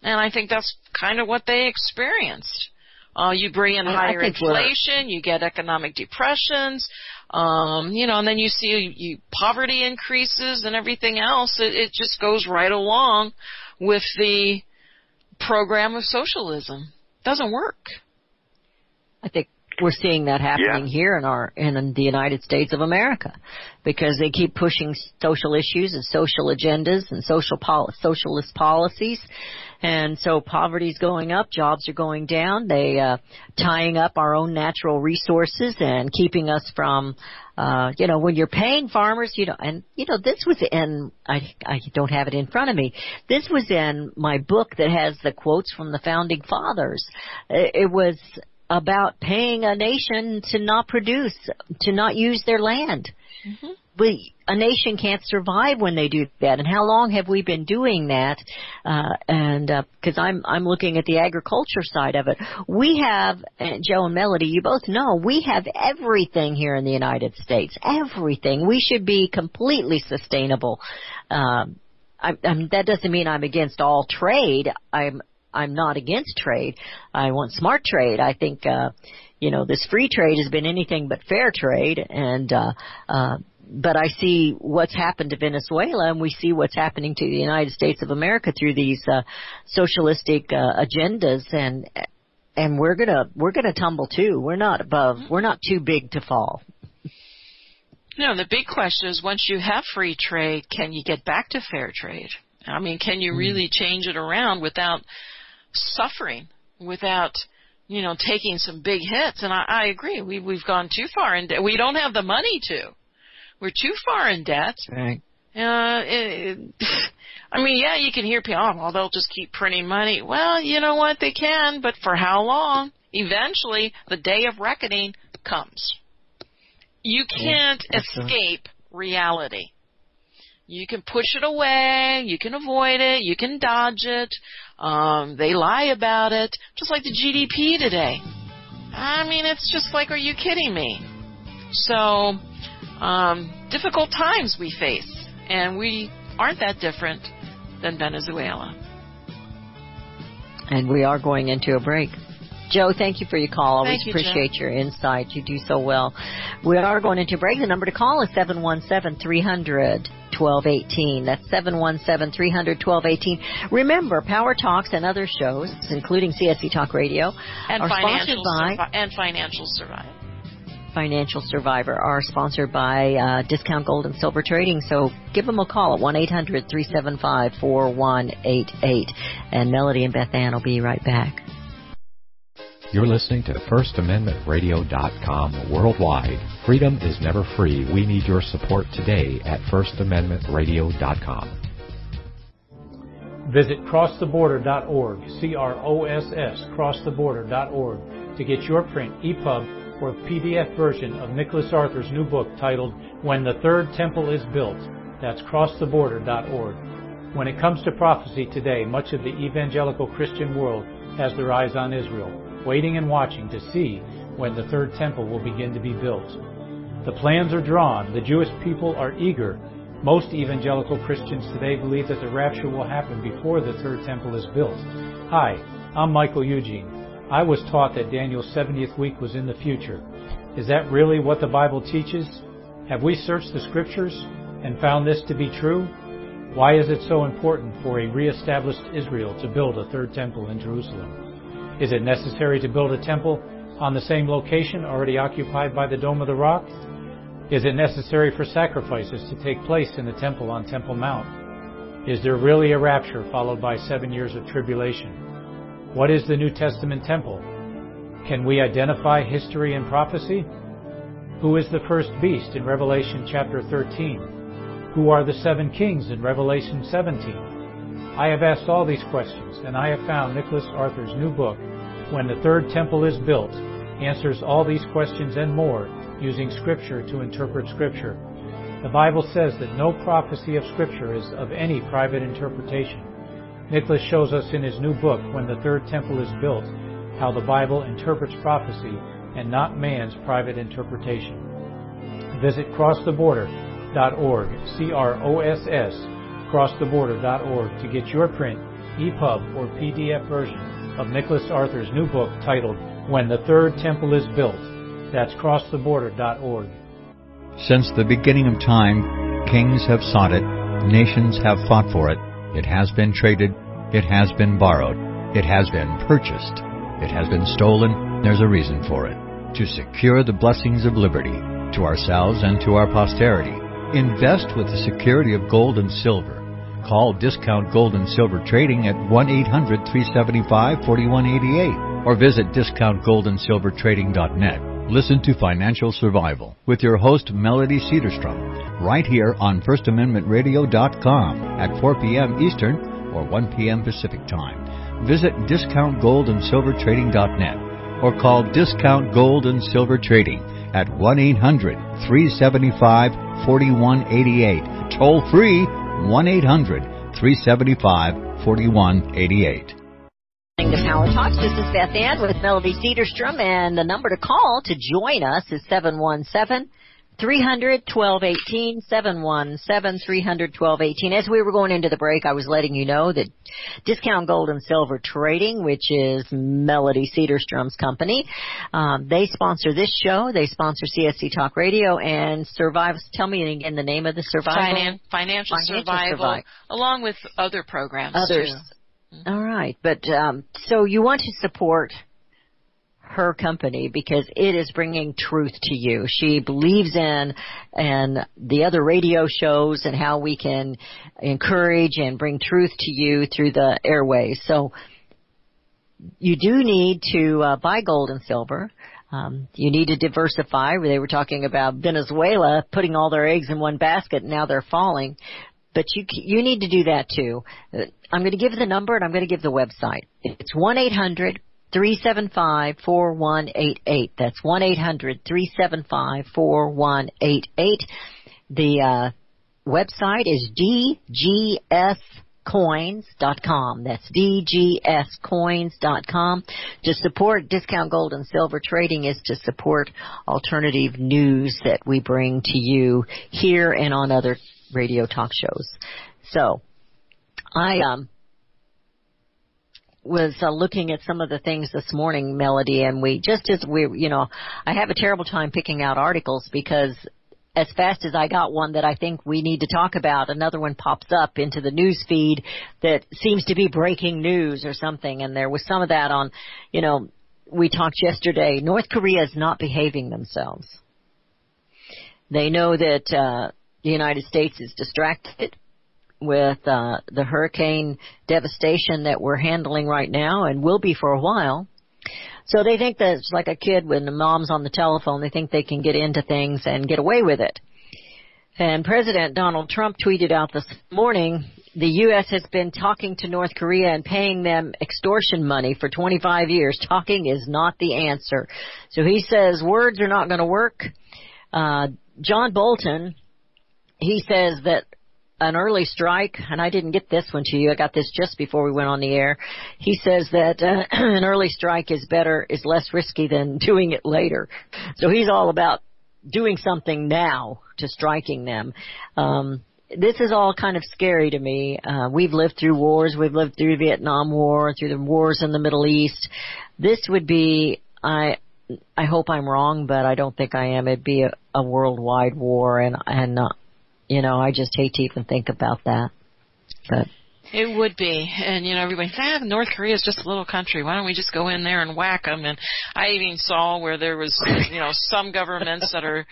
And I think that's kind of what they experienced. You bring in higher inflation, you get economic depressions, and then you see poverty increases and everything else. It just goes right along with the program of socialism. Doesn't work. I think we're seeing that happening here in the United States of America, because they keep pushing social issues and social agendas and socialist policies. And so poverty's going up, jobs are going down. They tying up our own natural resources and keeping us from when you're paying farmers, this was in, I don't have it in front of me. This was in my book that has the quotes from the founding fathers. It was about paying a nation to not produce, to not use their land. Mm-hmm. A nation can't survive when they do that. And how long have we been doing that? Because I'm looking at the agriculture side of it. We have, Joe and Melody, you both know, we have everything here in the United States. Everything. We should be completely sustainable. That doesn't mean I'm against all trade. I'm not against trade. I want smart trade. I think, this free trade has been anything but fair trade. But I see what's happened to Venezuela, and we see what's happening to the United States of America through these socialistic agendas, and we're gonna tumble too. We're not too big to fall. No, the big question is, once you have free trade, can you get back to fair trade? I mean, can you really change it around without suffering, without taking some big hits? And I agree, we've gone too far, and we don't have the money to. We're too far in debt. Right. You can hear people, they'll just keep printing money. Well, you know what? They can, but for how long? Eventually, the day of reckoning comes. You can't escape reality. You can push it away. You can avoid it. You can dodge it. They lie about it, just like the GDP today. I mean, it's just like, are you kidding me? So, difficult times we face, and we aren't that different than Venezuela. And we are going into a break. Joe, thank you for your call. Always appreciate your insight. You do so well. We are going into a break. The number to call is 717-300-1218. That's 717-300-1218. Remember, Power Talks and other shows, including CSC Talk Radio, are sponsored by... Financial Survivor. Financial Survivor are sponsored by Discount Gold and Silver Trading, so give them a call at 1-800-375-4188. And Melody and Beth Ann will be right back. You're listening to FirstAmendmentRadio.com worldwide. Freedom is never free. We need your support today at FirstAmendmentRadio.com. Visit crosstheborder.org, CROSS, crosstheborder.org, to get your print, EPUB, or PDF version of Nicholas Arthur's new book titled When the Third Temple is Built. That's crosstheborder.org. When it comes to prophecy today, much of the evangelical Christian world has their eyes on Israel, waiting and watching to see when the third temple will begin to be built. The plans are drawn. The Jewish people are eager. Most evangelical Christians today believe that the rapture will happen before the third temple is built. Hi, I'm Michael Eugene. I was taught that Daniel's 70th week was in the future. Is that really what the Bible teaches? Have we searched the Scriptures and found this to be true? Why is it so important for a reestablished Israel to build a third temple in Jerusalem? Is it necessary to build a temple on the same location already occupied by the Dome of the Rock? Is it necessary for sacrifices to take place in the temple on Temple Mount? Is there really a rapture followed by 7 years of tribulation? What is the New Testament temple? Can we identify history and prophecy? Who is the first beast in Revelation chapter 13? Who are the 7 kings in Revelation 17? I have asked all these questions, and I have found Nicholas Arthur's new book, When the Third Temple is Built, answers all these questions and more using Scripture to interpret Scripture. The Bible says that no prophecy of Scripture is of any private interpretation. Nicholas shows us in his new book, When the Third Temple is Built, how the Bible interprets prophecy and not man's private interpretation. Visit crosstheborder.org, CROSS, crosstheborder.org, to get your print, EPUB, or PDF version of Nicholas Arthur's new book titled When the Third Temple is Built. That's crosstheborder.org. Since the beginning of time, kings have sought it, nations have fought for it. It has been traded, it has been borrowed, it has been purchased, it has been stolen. There's a reason for it. To secure the blessings of liberty to ourselves and to our posterity, invest with the security of gold and silver. call Discount Gold and Silver Trading at 1-800-375-4188 or visit discountgoldandsilvertrading.net. Listen to Financial Survival with your host, Melody Cedarstrom, right here on FirstAmendmentRadio.com at 4 p.m. Eastern or 1 p.m. Pacific Time. Visit discountgoldandsilvertrading.net or call Discount Gold and Silver Trading at 1-800-375-4188. Toll free, 1-800-375-4188. The Power Talks. This is Beth Ann with Melody Cedarstrom, and the number to call to join us is 717-300-1218, 717-300-1218. As we were going into the break, I was letting you know that Discount Gold and Silver Trading, which is Melody Cedarstrom's company, they sponsor this show. They sponsor CSC Talk Radio and Survival. Tell me again the name of the Survival. Financial Survival, along with other programs. Others. Too. All right. But so you want to support her company because it is bringing truth to you. She believes in and the other radio shows and how we can encourage and bring truth to you through the airways. So you do need to buy gold and silver. You need to diversify. They were talking about Venezuela putting all their eggs in one basket and now they're falling. But you need to do that too. I'm going to give the number and I'm going to give the website. It's 1-800-375-4188. That's 1-800-375-4188. The website is dgscoins.com. That's dgscoins.com. To support Discount Gold and Silver Trading is to support alternative news that we bring to you here and on other radio talk shows. So I was looking at some of the things this morning, Melody, and I have a terrible time picking out articles because as fast as I got one that I think we need to talk about, another one pops up into the news feed that seems to be breaking news or something. And there was some of that on, we talked yesterday. North Korea is not behaving themselves. They know that the United States is distracted with the hurricane devastation that we're handling right now and will be for a while. So they think that it's like a kid when the mom's on the telephone. They think they can get into things and get away with it. And President Donald Trump tweeted out this morning, the U.S. has been talking to North Korea and paying them extortion money for 25 years. Talking is not the answer. So he says words are not going to work. John Bolton, he says that an early strike, and I didn't get this one to you. I got this just before we went on the air. He says that an early strike is less risky than doing it later. So he's all about doing something now to striking them. This is all kind of scary to me. We've lived through wars. We've lived through the Vietnam War, through the wars in the Middle East. This would be, I hope I'm wrong, but I don't think I am. It'd be a worldwide war, and I just hate to even think about that. But it would be. And, everybody says, North Korea is just a little country. Why don't we just go in there and whack them? And I even saw where there was, some governments that are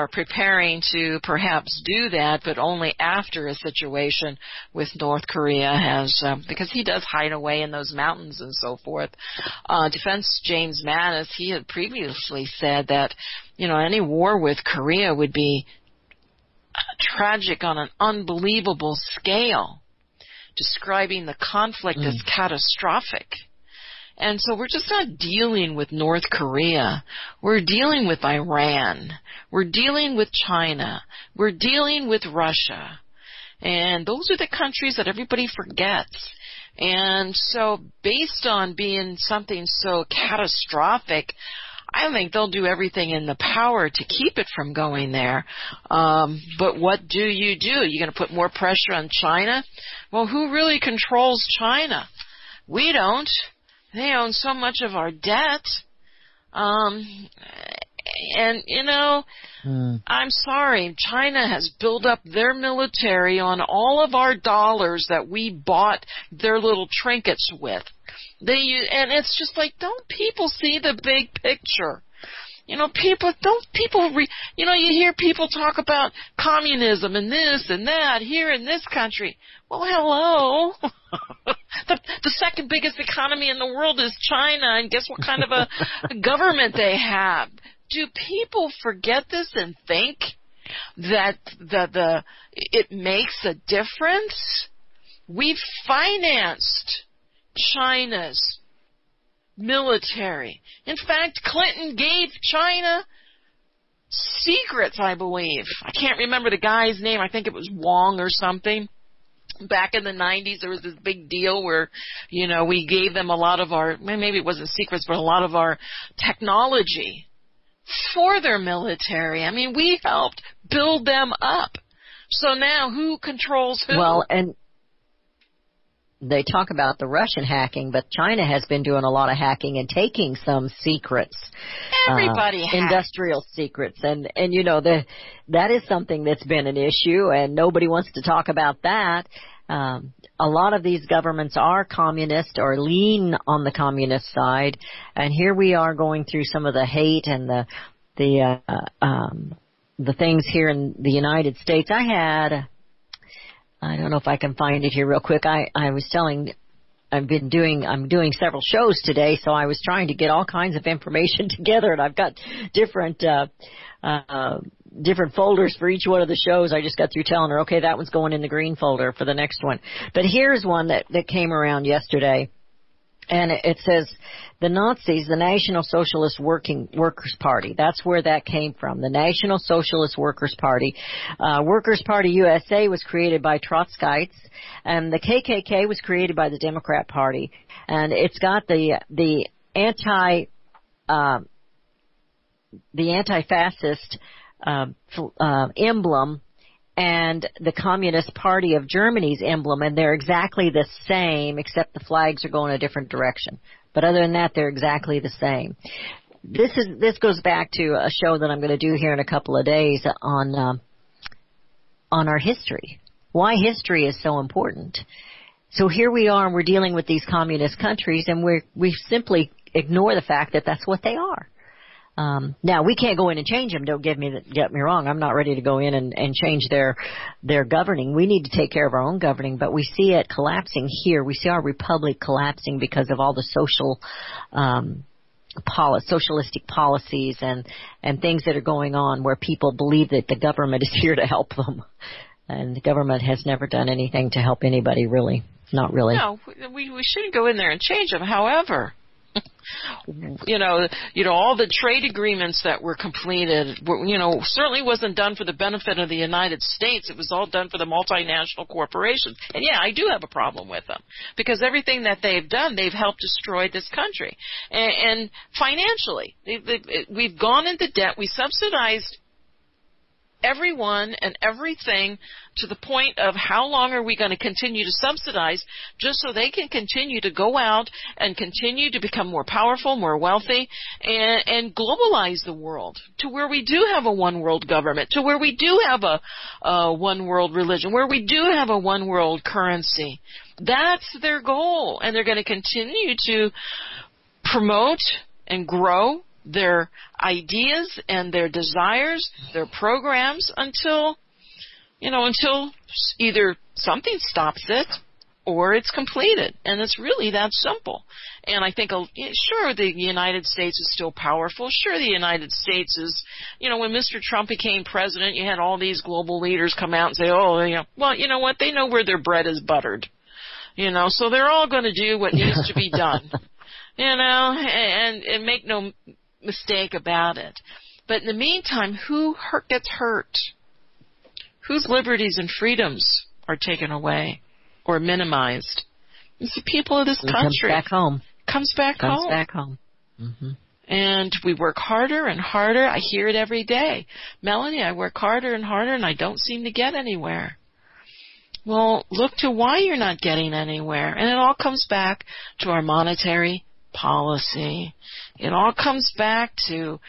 preparing to perhaps do that, but only after a situation with North Korea has, because he does hide away in those mountains and so forth. Defense James Mattis, he had previously said that, any war with Korea would be tragic on an unbelievable scale, describing the conflict as catastrophic. And so we're just not dealing with North Korea. We're dealing with Iran. We're dealing with China. We're dealing with Russia. And those are the countries that everybody forgets. And so based on being something so catastrophic, I think they'll do everything in the power to keep it from going there. But what do? You're going to put more pressure on China? Well, who really controls China? We don't. They own so much of our debt. I'm sorry. China has built up their military on all of our dollars that we bought their little trinkets with. And it's just like, don't people see the big picture? You hear people talk about communism and this and that here in this country. Well, hello. The second biggest economy in the world is China, and guess what kind of a government they have? Do people forget this and think that it makes a difference? We've financed China's military. In fact, Clinton gave China secrets, I believe. I can't remember the guy's name. I think it was Wong or something. Back in the 90s, there was this big deal where, we gave them a lot of our, maybe it wasn't secrets, but a lot of our technology for their military. I mean, we helped build them up. So now who controls who? Well, and they talk about the Russian hacking, but China has been doing a lot of hacking and taking some secrets. Everybody hacks. Industrial secrets. And that is something that's been an issue, and nobody wants to talk about that. A lot of these governments are communist or lean on the communist side, and here we are going through some of the hate and the things here in the United States. I don't know if I can find it here real quick. I'm doing several shows today, so I was trying to get all kinds of information together, and I've got different folders for each one of the shows. I just got through telling her, okay, that one's going in the green folder for the next one. But here's one that came around yesterday. And it says the Nazis, the National Socialist Workers' Party. That's where that came from, the National Socialist Workers' Party. Workers' Party USA was created by Trotskyites, and the KKK was created by the Democrat Party. And it's got the anti-fascist emblem and the Communist Party of Germany's emblem, and they're exactly the same, except the flags are going a different direction. But other than that, they're exactly the same. This goes back to a show that I'm going to do here in a couple of days on our history. Why history is so important. So here we are, and we're dealing with these communist countries, and we simply ignore the fact that that's what they are. Now, we can't go in and change them. Don't get me wrong. I'm not ready to go in and change their governing. We need to take care of our own governing, but we see it collapsing here. We see our republic collapsing because of all the socialistic policies and things that are going on where people believe that the government is here to help them. And the government has never done anything to help anybody, really. Not really. No, we shouldn't go in there and change them. However, all the trade agreements that were completed, certainly wasn't done for the benefit of the United States. It was all done for the multinational corporations. And yeah, I do have a problem with them because everything that they've done, they've helped destroy this country. And financially, we've gone into debt. We subsidized everyone and everything to the point of how long are we going to continue to subsidize just so they can continue to go out and continue to become more powerful, more wealthy, and globalize the world to where we do have a one world government, to where we do have a one world religion, where we do have a one world currency. That's their goal, and they're going to continue to promote and grow their ideas and their desires, their programs until either something stops it or it's completed. And it's really that simple. And I think, sure, the United States is still powerful. Sure, the United States is, when Mr. Trump became president, you had all these global leaders come out and say, well, you know what? They know where their bread is buttered. So they're all going to do what needs to be done. And make no mistake about it. But in the meantime, who gets hurt? Whose liberties and freedoms are taken away or minimized? It's the people of this country. Comes back home. Mm-hmm. And we work harder and harder. I hear it every day. Melanie, I work harder and harder and I don't seem to get anywhere. Well, look to why you're not getting anywhere. And it all comes back to our monetary policy. It all comes back to,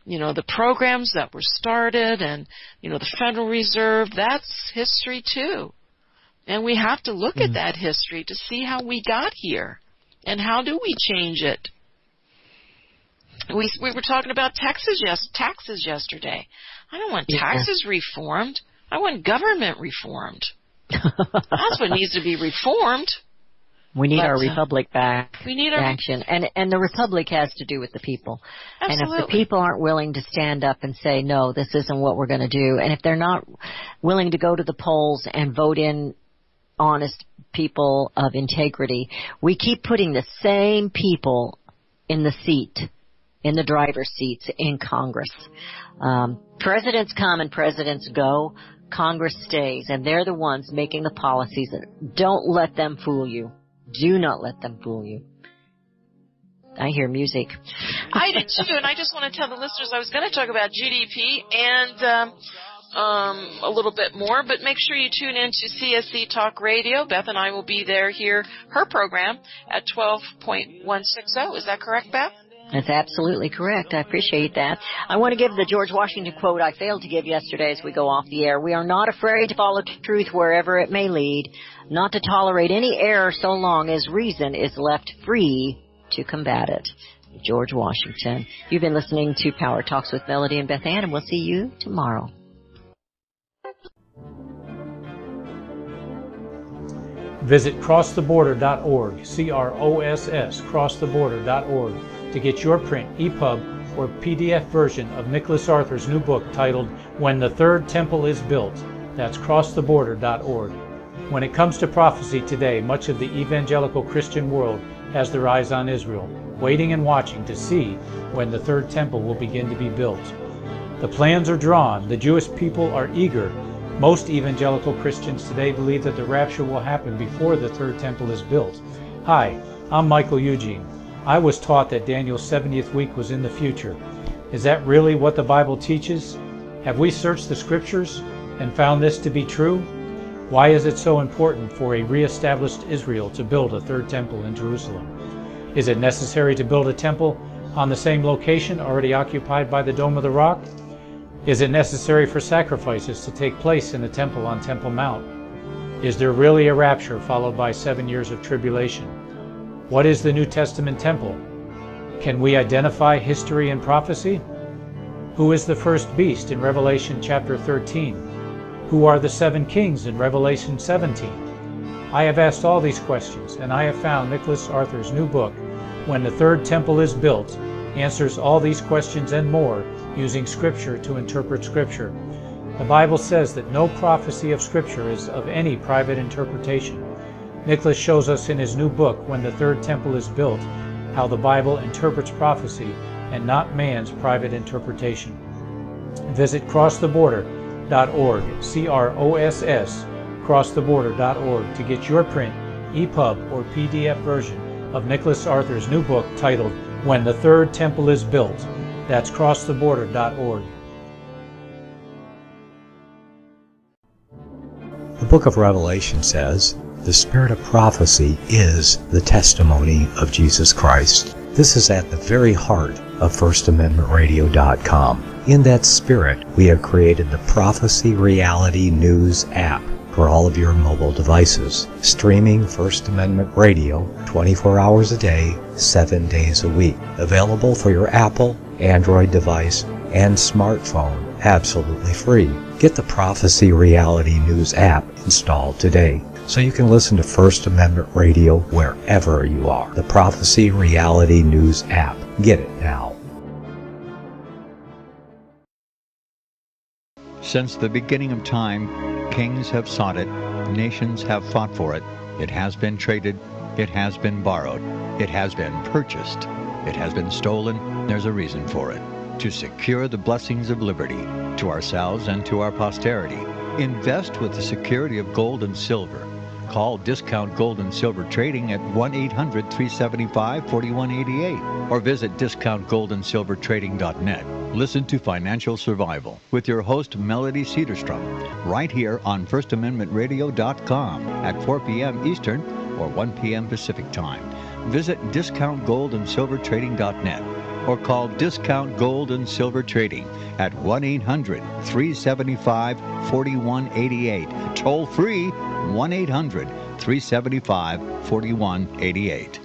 the programs that were started and, the Federal Reserve. That's history too. And we have to look at that history to see how we got here and how do we change it. We were talking about taxes yesterday. I don't want taxes reformed. I want government reformed. That's what needs to be reformed. We need our republic back. We need our action, and the republic has to do with the people. Absolutely. And if the people aren't willing to stand up and say, no, this isn't what we're going to do, and if they're not willing to go to the polls and vote in honest people of integrity, we keep putting the same people in the seat, in the driver's seats in Congress. Presidents come and presidents go. Congress stays, and they're the ones making the policies. Don't let them fool you. Do not let them fool you. I hear music. I did too, and I just want to tell the listeners I was going to talk about GDP and a little bit more, but make sure you tune in to CSC Talk Radio. Beth and I will be there here, her program, at 12.160. Is that correct, Beth? That's absolutely correct. I appreciate that. I want to give the George Washington quote I failed to give yesterday as we go off the air. We are not afraid to follow truth wherever it may lead, not to tolerate any error so long as reason is left free to combat it. George Washington. You've been listening to Power Talks with Melody and Beth Ann, and we'll see you tomorrow. Visit crosstheborder.org, CROSS, crosstheborder.org, to get your print, EPUB, or PDF version of Nicholas Arthur's new book titled When the Third Temple is Built. That's crosstheborder.org. When it comes to prophecy today, much of the evangelical Christian world has their eyes on Israel, waiting and watching to see when the third temple will begin to be built. The plans are drawn. The Jewish people are eager. Most evangelical Christians today believe that the rapture will happen before the third temple is built. Hi, I'm Michael Eugene. I was taught that Daniel's 70th week was in the future. Is that really what the Bible teaches? Have we searched the Scriptures and found this to be true? Why is it so important for a re-established Israel to build a third temple in Jerusalem? Is it necessary to build a temple on the same location already occupied by the Dome of the Rock? Is it necessary for sacrifices to take place in the temple on Temple Mount? Is there really a rapture followed by 7 years of tribulation? What is the New Testament temple? Can we identify history and prophecy? Who is the first beast in Revelation chapter 13? Who are the 7 kings in Revelation 17? I have asked all these questions, and I have found Nicholas Arthur's new book, When the Third Temple is Built, answers all these questions and more using Scripture to interpret Scripture. The Bible says that no prophecy of Scripture is of any private interpretation. Nicholas shows us in his new book, When the Third Temple is Built, how the Bible interprets prophecy and not man's private interpretation. Visit crosstheborder.org, CROSS, crosstheborder.org, to get your print, EPUB, or PDF version of Nicholas Arthur's new book titled When the Third Temple is Built. That's crosstheborder.org. The book of Revelation says, the spirit of prophecy is the testimony of Jesus Christ. This is at the very heart of FirstAmendmentRadio.com. In that spirit, we have created the Prophecy Reality News app for all of your mobile devices, streaming First Amendment Radio 24 hours a day, 7 days a week. Available for your Apple, Android device, and smartphone, absolutely free. Get the Prophecy Reality News app installed today, so you can listen to First Amendment Radio wherever you are. The Prophecy Reality News app. Get it now. Since the beginning of time, kings have sought it, nations have fought for it. It has been traded, it has been borrowed, it has been purchased, it has been stolen. There's a reason for it. To secure the blessings of liberty to ourselves and to our posterity. Invest with the security of gold and silver. Call Discount Gold and Silver Trading at 1-800-375-4188 or visit discountgoldandsilvertrading.net. Listen to Financial Survival with your host Melody Cedarstrom right here on FirstAmendmentRadio.com at 4 p.m. Eastern or 1 p.m. Pacific Time. Visit discountgoldandsilvertrading.net or call Discount Gold and Silver Trading at 1-800-375-4188. Toll free 1-800-375-4188.